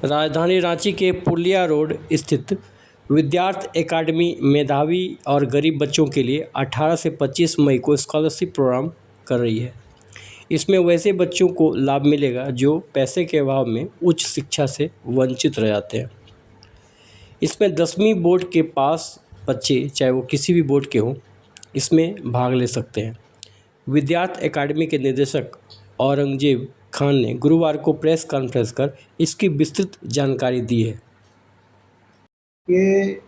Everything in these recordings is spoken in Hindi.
राजधानी रांची के पुलिया रोड स्थित विद्यार्थ एकेडमी मेधावी और गरीब बच्चों के लिए 18 से 25 मई को स्कॉलरशिप प्रोग्राम कर रही है। इसमें वैसे बच्चों को लाभ मिलेगा जो पैसे के अभाव में उच्च शिक्षा से वंचित रह जाते हैं। इसमें 10वीं बोर्ड के पास बच्चे, चाहे वो किसी भी बोर्ड के हों, इसमें भाग ले सकते हैं। विद्यार्थ एकेडमी के निदेशक औरंगजेब खान ने गुरुवार को प्रेस कॉन्फ्रेंस कर इसकी विस्तृत जानकारी दी है कि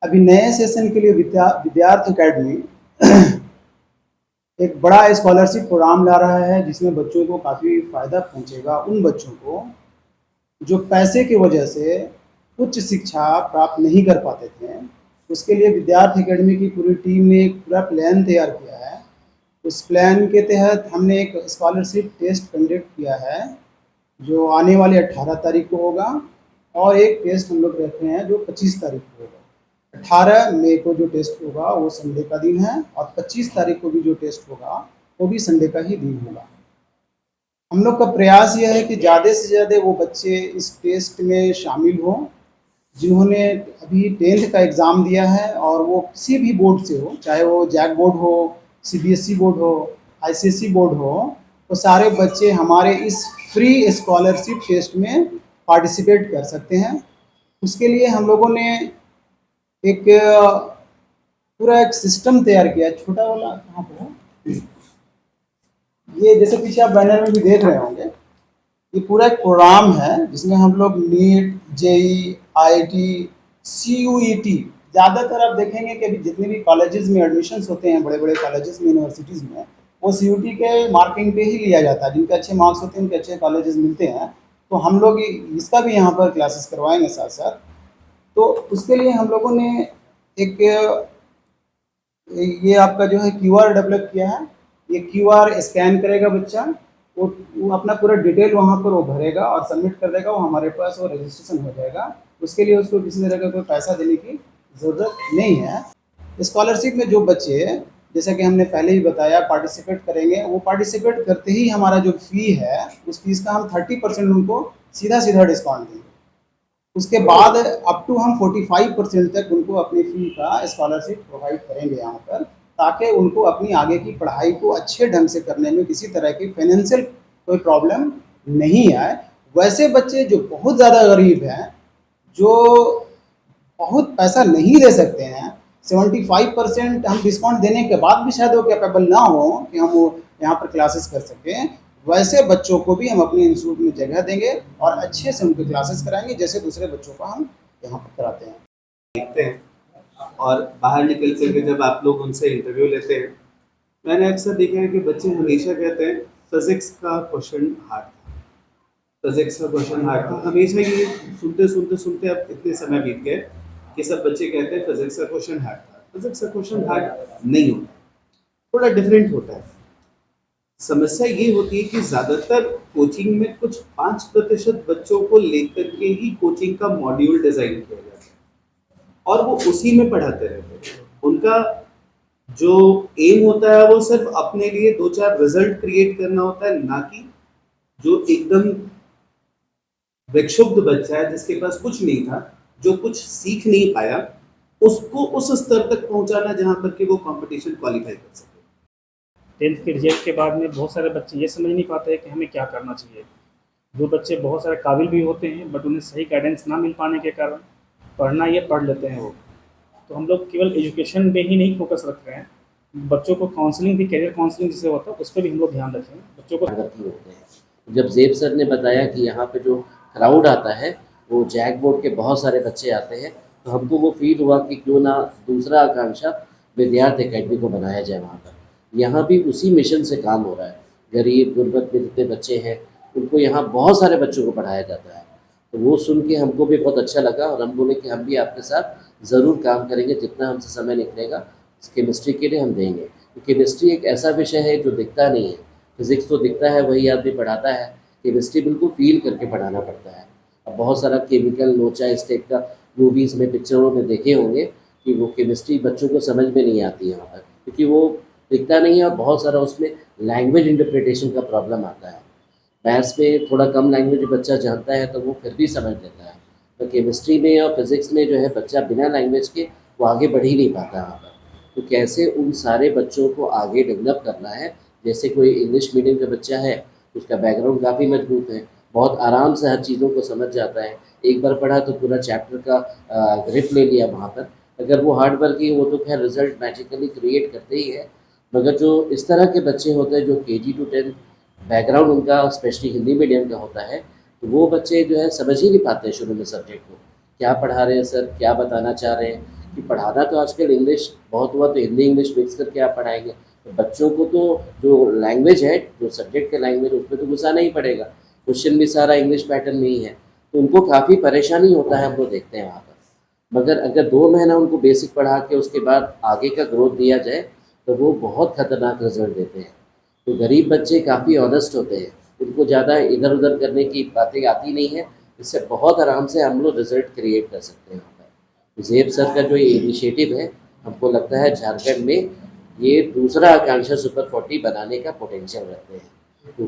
अभी नए सेशन के लिए विद्यार्थ एकेडमी एक बड़ा स्कॉलरशिप प्रोग्राम ला रहा है, जिसमें बच्चों को काफ़ी फ़ायदा पहुंचेगा। उन बच्चों को जो पैसे की वजह से उच्च शिक्षा प्राप्त नहीं कर पाते थे, उसके लिए विद्यार्थी एकेडमी की पूरी टीम ने एक पूरा प्लान तैयार किया है। उस प्लान के तहत हमने एक स्कॉलरशिप टेस्ट कंडक्ट किया है, जो आने वाले 18 तारीख को होगा, और एक टेस्ट हम लोग रखे हैं जो 25 तारीख को होगा। 18 मई को जो टेस्ट होगा वो संडे का दिन है, और 25 तारीख को भी जो टेस्ट होगा वो भी संडे का ही दिन होगा। हम लोग का प्रयास यह है कि ज़्यादा से ज़्यादा वो बच्चे इस टेस्ट में शामिल हों जिन्होंने अभी 10th का एग्ज़ाम दिया है, और वो किसी भी बोर्ड से हो, चाहे वो जैक बोर्ड हो, CBSE बोर्ड हो, ICSE बोर्ड हो, वो सारे बच्चे हमारे इस फ्री स्कॉलरशिप टेस्ट में पार्टिसिपेट कर सकते हैं। उसके लिए हम लोगों ने एक पूरा एक सिस्टम तैयार किया है। छोटा वाला कहाँ पर है? ये जैसे पीछे आप बैनर में भी देख रहे होंगे, ये पूरा एक प्रोग्राम है जिसमें हम लोग नीट, JEE, IIT, CUET, ज़्यादातर आप देखेंगे कि अभी जितने भी कॉलेजेस में एडमिशन्स होते हैं, बड़े बड़े कॉलेजेस में, यूनिवर्सिटीज़ में, वो CUET के मार्किंग पे ही लिया जाता है। जिनके अच्छे मार्क्स होते हैं उनके अच्छे कॉलेजेस मिलते हैं। तो हम लोग इसका भी यहाँ पर क्लासेस करवाएंगे साथ साथ। तो उसके लिए हम लोगों ने एक ये आपका जो है QR डेवलप किया है। ये QR स्कैन करेगा बच्चा, वो अपना पूरा डिटेल वहाँ पर वो भरेगा और सबमिट कर देगा, वो हमारे पास वो रजिस्ट्रेशन हो जाएगा। उसके लिए उसको किसी तरह का कोई पैसा देने की ज़रूरत नहीं है। स्कॉलरशिप में जो बच्चे, जैसा कि हमने पहले ही बताया, पार्टिसिपेट करेंगे, वो पार्टिसिपेट करते ही हमारा जो फ़ी है, उस फीस का हम 30% उनको सीधा सीधा डिस्काउंट देंगे। उसके बाद अप टू हम 45% तक उनको अपनी फ़ी का स्कॉलरशिप प्रोवाइड करेंगे यहाँ पर, ताकि उनको अपनी आगे की पढ़ाई को अच्छे ढंग से करने में किसी तरह की फाइनेंशियल कोई प्रॉब्लम नहीं आए। वैसे बच्चे जो बहुत ज़्यादा गरीब हैं, जो बहुत पैसा नहीं दे सकते हैं, 75% हम डिस्काउंट देने के बाद भी शायद वो कैपेबल ना हो कि हम वो यहाँ पर क्लासेस कर सकें, वैसे बच्चों को भी हम अपने इंस्टीट्यूट में जगह देंगे और अच्छे से उनके क्लासेस कराएंगे, जैसे दूसरे बच्चों को हम यहाँ पर कराते हैं। देखते हैं और बाहर निकल करके जब आप लोग उनसे इंटरव्यू लेते हैं, मैंने अक्सर देखा है कि बच्चे हमेशा कहते हैं फिजिक्स का क्वेश्चन हार्ड था, फिजिक्स का क्वेश्चन हार्ड था। हमेशा ये सुनते सुनते सुनते अब इतने समय बीत गए कि सब बच्चे कहते हैं फिजिक्स का क्वेश्चन हार्ड था। फिजिक्स का क्वेश्चन हार्ड नहीं होता, थोड़ा डिफरेंट होता है। समस्या ये होती है कि ज़्यादातर कोचिंग में कुछ 5% बच्चों को लेकर के ही कोचिंग का मॉड्यूल डिज़ाइन किया जाता है और वो उसी में पढ़ाते रहते हैं। उनका जो एम होता है वो सिर्फ अपने लिए 2-4 रिजल्ट क्रिएट करना होता है, ना कि जो एकदम विक्षुब्ध बच्चा है जिसके पास कुछ नहीं था, जो कुछ सीख नहीं पाया, उसको उस स्तर तक पहुंचाना जहां पर कि वो कंपटीशन क्वालिफाई कर सके। 10th के रिजल्ट के बाद में बहुत सारे बच्चे ये समझ नहीं पाते हैं कि हमें क्या करना चाहिए। जो बच्चे बहुत सारे काबिल भी होते हैं, बट उन्हें सही गाइडेंस ना मिल पाने के कारण पढ़ना ये पढ़ लेते हैं वो। तो हम लोग केवल एजुकेशन पे ही नहीं फोकस रख रहे हैं, बच्चों को काउंसलिंग भी, करियर काउंसलिंग जिसे होता है, उस पर भी हम लोग ध्यान रखें बच्चों को। होते हैं। जब ज़ेब सर ने बताया कि यहाँ पे जो क्राउड आता है वो जैक बोर्ड के बहुत सारे बच्चे आते हैं, तो हमको वो फील हुआ कि क्यों ना दूसरा आकांक्षा विद्यार्थ एकेडमी को बनाया जाए वहाँ पर। यहाँ भी उसी मिशन से काम हो रहा है। गरीब गुरबत में जितने बच्चे हैं उनको यहाँ बहुत सारे बच्चों को पढ़ाया जाता है। तो वो सुन के हमको भी बहुत अच्छा लगा और हम बोले कि हम भी आपके साथ ज़रूर काम करेंगे, जितना हमसे समय निकलेगा केमिस्ट्री के लिए हम देंगे। तो केमिस्ट्री एक ऐसा विषय है जो दिखता नहीं है। फिज़िक्स तो दिखता है, वही आदमी पढ़ाता है, केमिस्ट्री बिल्कुल फील करके पढ़ाना पड़ता है। अब बहुत सारा केमिकल लोचा इस टाइप का मूवीज़ में, पिक्चरों में देखे होंगे कि वो केमिस्ट्री बच्चों को समझ में नहीं आती है यहाँ पर, क्योंकि वो दिखता नहीं है और बहुत सारा उसमें लैंग्वेज इंटरप्रिटेशन का प्रॉब्लम आता है। मैथ्स में थोड़ा कम लैंग्वेज बच्चा जानता है तो वो फिर भी समझ लेता है, तो केमिस्ट्री में और फिज़िक्स में जो है बच्चा बिना लैंग्वेज के वो आगे बढ़ ही नहीं पाता वहाँ पर। तो कैसे उन सारे बच्चों को आगे डेवलप करना है, जैसे कोई इंग्लिश मीडियम का बच्चा है, उसका बैकग्राउंड काफ़ी मजबूत है, बहुत आराम से हर चीज़ों को समझ जाता है, एक बार पढ़ा तो पूरा चैप्टर का ग्रिप ले लिया वहाँ पर। अगर वो हार्ड वर्किंग वो तो खैर रिजल्ट मैजिकली क्रिएट करते ही है, मगर जो इस तरह के बच्चे होते हैं जो KG to 10 बैकग्राउंड उनका स्पेशली हिंदी मीडियम का होता है, तो वो बच्चे जो है समझ ही नहीं पाते शुरू में सब्जेक्ट को, क्या पढ़ा रहे हैं सर, क्या बताना चाह रहे हैं। कि पढ़ाना तो आजकल इंग्लिश बहुत हुआ तो हिंदी इंग्लिश मिक्स करके आप पढ़ाएंगे, तो बच्चों को तो जो लैंग्वेज है, जो सब्जेक्ट का लैंग्वेज, उसमें तो घुसाना ही पड़ेगा। क्वेश्चन भी सारा इंग्लिश पैटर्न में ही है, तो उनको काफ़ी परेशानी होता है, हम लोग देखते हैं वहाँ पर। मगर अगर 2 महीना उनको बेसिक पढ़ा के उसके बाद आगे का ग्रोथ दिया जाए तो वो बहुत खतरनाक रिजल्ट देते हैं। तो गरीब बच्चे काफ़ी ऑनेस्ट होते हैं, उनको ज़्यादा इधर उधर करने की बातें आती नहीं है, इससे बहुत आराम से हम लोग रिजल्ट क्रिएट कर सकते हैं। ज़ेब सर का जो ये इनिशिएटिव है, हमको लगता है झारखंड में ये दूसरा आकांक्षा सुपर 40 बनाने का पोटेंशियल रखते हैं।